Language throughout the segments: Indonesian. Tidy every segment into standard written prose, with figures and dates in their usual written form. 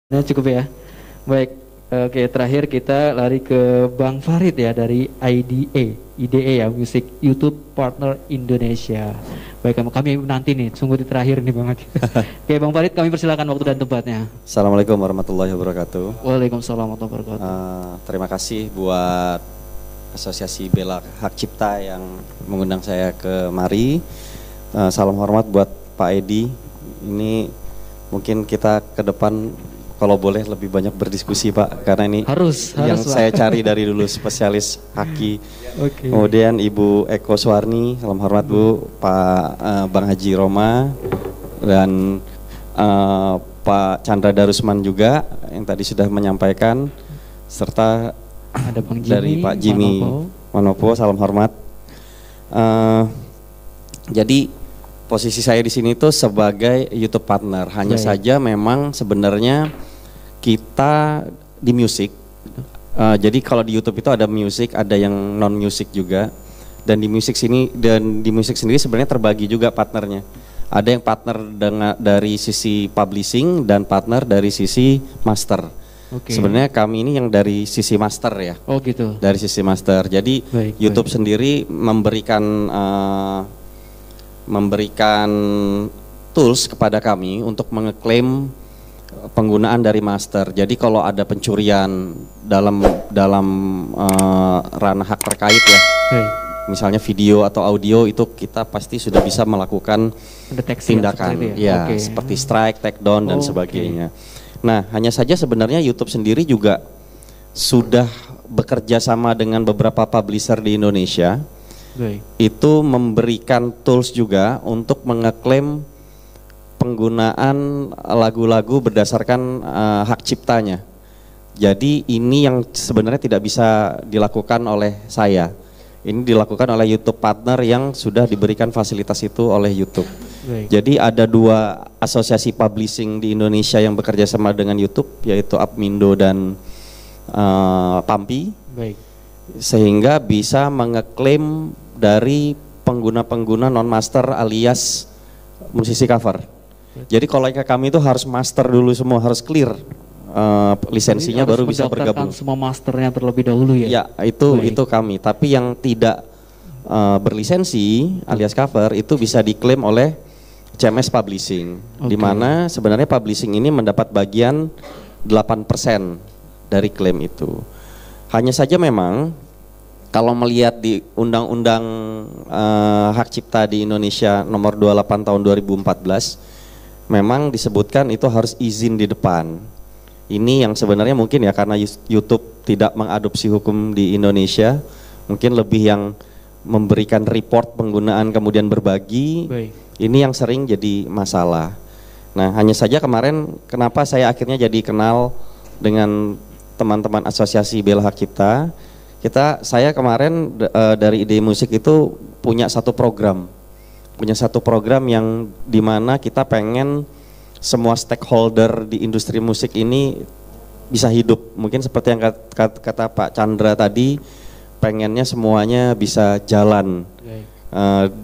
Nah, cukup ya. Baik, oke, terakhir kita lari ke Bang Farid ya dari IDE ya, Musik YouTube Partner Indonesia. Baik, kami nanti nih, sungguh di terakhir nih Bang. Oke, Bang Farid, kami persilakan waktu dan tempatnya. Assalamualaikum warahmatullahi wabarakatuh. Waalaikumsalam warahmatullahi wabarakatuh. Terima kasih buat Asosiasi Bela Hak Cipta yang mengundang saya ke mari. Salam hormat buat Pak Edi. Ini mungkin kita ke depan kalau boleh lebih banyak berdiskusi Pak, karena ini harus yang Pak. saya cari dari dulu, spesialis haki. Okay. Kemudian Ibu Eko Suwarni, salam hormat Bu, Pak Bang Haji Roma, dan Pak Chandra Darusman juga yang tadi sudah menyampaikan, serta ada Bang Jimmy, dari Pak Jimmy Manopo, salam hormat. Jadi posisi saya di sini tuh sebagai YouTube partner. Hanya saja memang sebenarnya kita di musik. Jadi kalau di YouTube itu ada musik, ada yang non musik juga. Dan di musik sendiri sebenarnya terbagi juga partnernya. Ada yang partner dari sisi publishing dan partner dari sisi master. Sebenarnya kami ini yang dari sisi master ya. Oh gitu. Dari sisi master. Jadi YouTube sendiri memberikan tools kepada kami untuk mengeklaim penggunaan dari master. Jadi kalau ada pencurian dalam ranah hak terkait ya, misalnya video atau audio, itu kita pasti sudah bisa melakukan tindakan ya, seperti strike, take down dan sebagainya. Nah, hanya saja sebenarnya YouTube sendiri juga sudah bekerja sama dengan beberapa publisher di Indonesia. Itu memberikan tools juga untuk mengeklaim penggunaan lagu-lagu berdasarkan hak ciptanya. Jadi ini yang sebenarnya tidak bisa dilakukan oleh saya. Ini dilakukan oleh YouTube partner yang sudah diberikan fasilitas itu oleh YouTube. Jadi ada dua asosiasi publishing di Indonesia yang bekerja sama dengan YouTube, yaitu Apmindo dan PAMPI. Sehingga bisa mengeklaim dari pengguna-pengguna non-master alias musisi cover. Jadi kalau kami itu harus master dulu semua, harus clear lisensinya baru bisa bergabung. Semua masternya terlebih dahulu ya? Ya, itu kami. Tapi yang tidak berlisensi alias cover itu bisa diklaim oleh CMS Publishing. Di mana sebenarnya publishing ini mendapat bagian 8% dari klaim itu. Hanya saja memang kalau melihat di Undang-Undang Hak Cipta di Indonesia nomor 28 tahun 2014, memang disebutkan itu harus izin di depan. Ini yang sebenarnya mungkin ya karena YouTube tidak mengadopsi hukum di Indonesia, mungkin lebih yang memberikan report penggunaan kemudian berbagi. Ini yang sering jadi masalah. Nah, hanya saja kemarin kenapa saya akhirnya jadi kenal dengan teman-teman Asosiasi Bela Hak Cipta. Saya kemarin dari Ide Musik itu punya satu program yang dimana kita pengen semua stakeholder di industri musik ini bisa hidup. Mungkin seperti yang kata Pak Chandra tadi, pengennya semuanya bisa jalan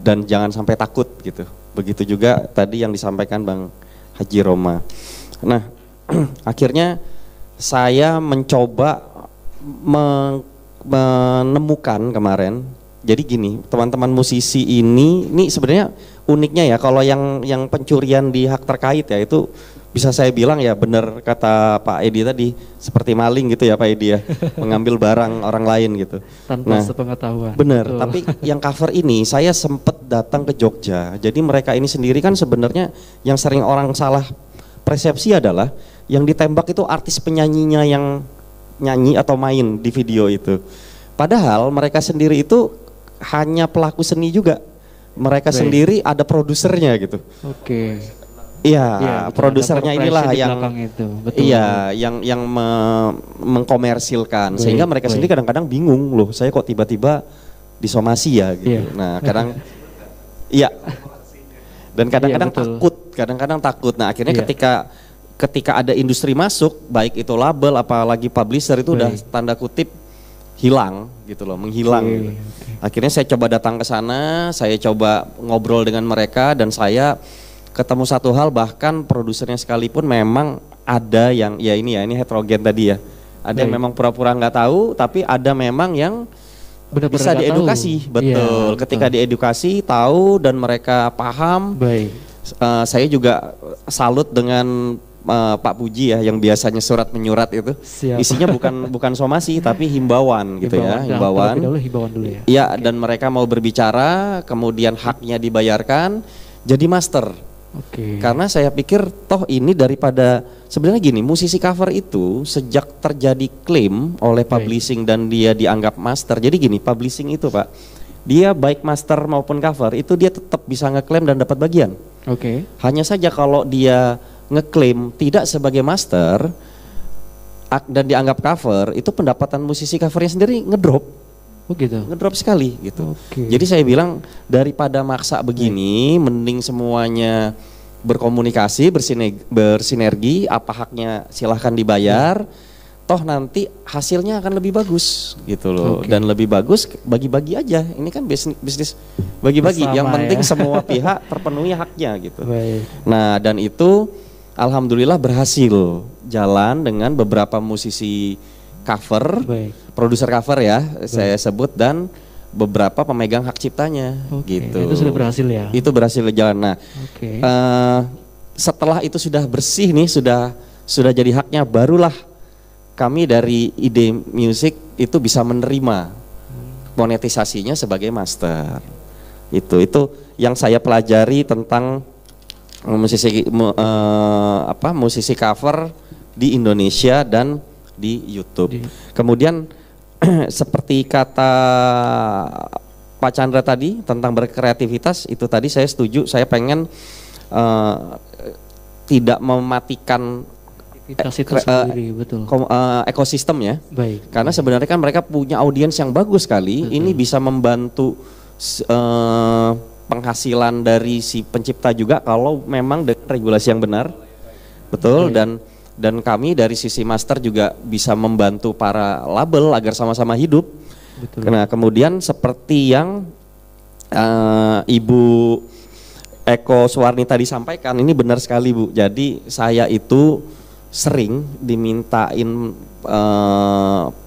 dan jangan sampai takut gitu. Begitu juga tadi yang disampaikan Bang Haji Roma. Nah, akhirnya saya mencoba menemukan kemarin. Jadi gini, teman-teman musisi ini sebenarnya uniknya ya, kalau yang pencurian di hak terkait ya, itu bisa saya bilang ya benar kata Pak Edi tadi, seperti maling gitu ya Pak Edi ya, mengambil barang orang lain gitu. Tanpa sepengetahuan. Benar, tapi yang cover ini saya sempat datang ke Jogja. Jadi mereka ini sendiri kan sebenarnya yang sering orang salah persepsi adalah yang ditembak itu artis penyanyinya yang nyanyi atau main di video itu. Padahal mereka sendiri itu hanya pelaku seni juga. Mereka sendiri ada produsernya gitu. Iya, produsernya inilah yang mengkomersilkan. Sehingga mereka sendiri kadang-kadang bingung loh, saya kok tiba-tiba disomasi ya gitu. Nah, kadang dan kadang-kadang takut. Nah, akhirnya ketika ada industri masuk, baik itu label apalagi publisher, itu udah tanda kutip hilang gitu loh, menghilang. Akhirnya saya coba datang ke sana, saya coba ngobrol dengan mereka, dan saya ketemu satu hal, bahkan produsernya sekalipun memang ada yang ya ini heterogen tadi ya. Ada yang Baik. memang pura-pura nggak tahu, tapi ada memang yang Benar-benar bisa nggak diedukasi, tahu. betul. Iya, Ketika betul. diedukasi, tahu dan mereka paham. Baik. Saya juga salut dengan Pak Puji ya, yang biasanya surat menyurat itu. Siap. Isinya bukan somasi, tapi himbauan gitu ya, Nah, himbauan. terlebih dahulu himbauan dulu ya. Iya, dan mereka mau berbicara, kemudian haknya dibayarkan, jadi master. Oke. Karena saya pikir toh ini daripada sebenarnya gini, musisi cover itu sejak terjadi klaim oleh Baik. publishing dan dia dianggap master. Jadi gini, publishing itu Pak, dia baik master maupun cover itu dia tetap bisa ngeklaim dan dapat bagian. Oke. Hanya saja kalau dia ngeklaim tidak sebagai master dan dianggap cover, itu pendapatan musisi covernya sendiri ngedrop. Oh gitu. Ngedrop sekali gitu. Oke. Jadi saya bilang daripada maksa begini, mending semuanya berkomunikasi, bersinergi, apa haknya silahkan dibayar, toh nanti hasilnya akan lebih bagus gitu loh. Oke. Dan lebih bagus bagi-bagi aja, ini kan bisnis bagi-bagi, Bersama yang penting ya. semua pihak terpenuhi haknya gitu. Baik. Nah dan itu alhamdulillah berhasil jalan dengan beberapa musisi cover, Baik. produser cover ya saya sebut, dan beberapa pemegang hak ciptanya Oke. gitu. Nah, itu sudah berhasil ya. Itu berhasil jalan. Nah, Oke. setelah itu sudah bersih nih, sudah jadi haknya, barulah kami dari ide musik itu bisa menerima monetisasinya sebagai master. Itu yang saya pelajari tentang musisi cover di Indonesia dan di YouTube. Kemudian seperti kata Pak Chandra tadi tentang berkreativitas, itu tadi saya setuju. Saya pengen tidak mematikan Aktivitas itu sendiri, betul. ekosistem ya. Baik. Karena sebenarnya kan mereka punya audiens yang bagus sekali. Betul. Ini bisa membantu penghasilan dari si pencipta juga kalau memang dengan regulasi yang benar. Betul. Dan kami dari sisi master juga bisa membantu para label agar sama-sama hidup. Betul. Nah, kemudian seperti yang Ibu Eko Suwarni tadi sampaikan, ini benar sekali Bu. Jadi saya itu sering dimintain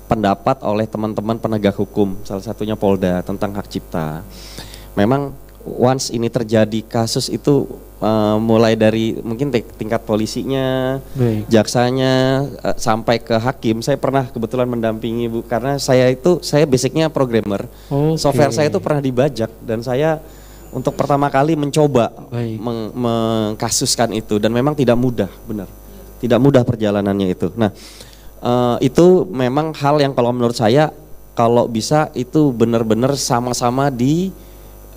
pendapat oleh teman-teman penegak hukum, salah satunya Polda, tentang hak cipta. Memang once ini terjadi kasus itu mulai dari mungkin tingkat polisinya, Baik. jaksanya, sampai ke hakim. Saya pernah kebetulan mendampingi Bu, karena saya basicnya programmer. Oke. Software saya itu pernah dibajak dan saya untuk pertama kali mencoba Baik. mengkasuskan itu, dan memang tidak mudah, benar. Tidak mudah perjalanannya itu. Nah, itu memang hal yang kalau menurut saya kalau bisa itu benar-benar sama-sama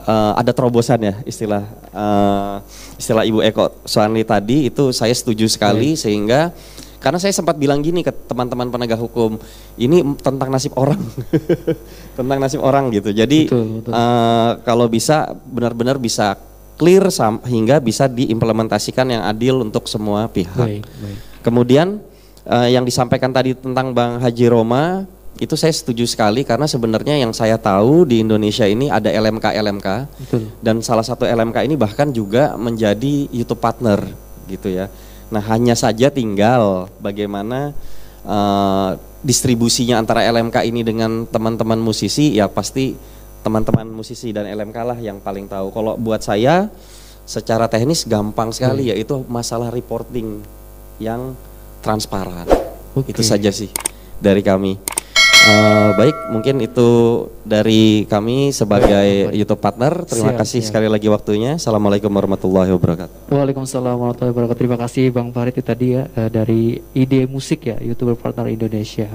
ada terobosan ya, istilah Ibu Eko Suwarni tadi itu saya setuju sekali. Sehingga karena saya sempat bilang gini ke teman-teman penegak hukum, ini tentang nasib orang. Tentang nasib orang gitu. Jadi Betul. kalau bisa benar-benar bisa clear hingga bisa diimplementasikan yang adil untuk semua pihak. Baik. Baik. Kemudian yang disampaikan tadi tentang Bang Haji Roma, itu saya setuju sekali, karena sebenarnya yang saya tahu di Indonesia ini ada LMK, Betul. dan salah satu LMK ini bahkan juga menjadi YouTube partner gitu ya. Nah, hanya saja tinggal bagaimana distribusinya antara LMK ini dengan teman-teman musisi, ya pasti teman-teman musisi dan LMK lah yang paling tahu. Kalau buat saya secara teknis gampang sekali, yaitu masalah reporting yang transparan. Oke. Itu saja sih dari kami. Baik, mungkin itu dari kami sebagai YouTube partner. Terima Siap, kasih siap. sekali lagi waktunya. Assalamualaikum warahmatullahi wabarakatuh. Waalaikumsalam warahmatullahi wabarakatuh. Terima kasih Bang Farid itu tadi ya dari ide musik ya, YouTuber Partner Indonesia.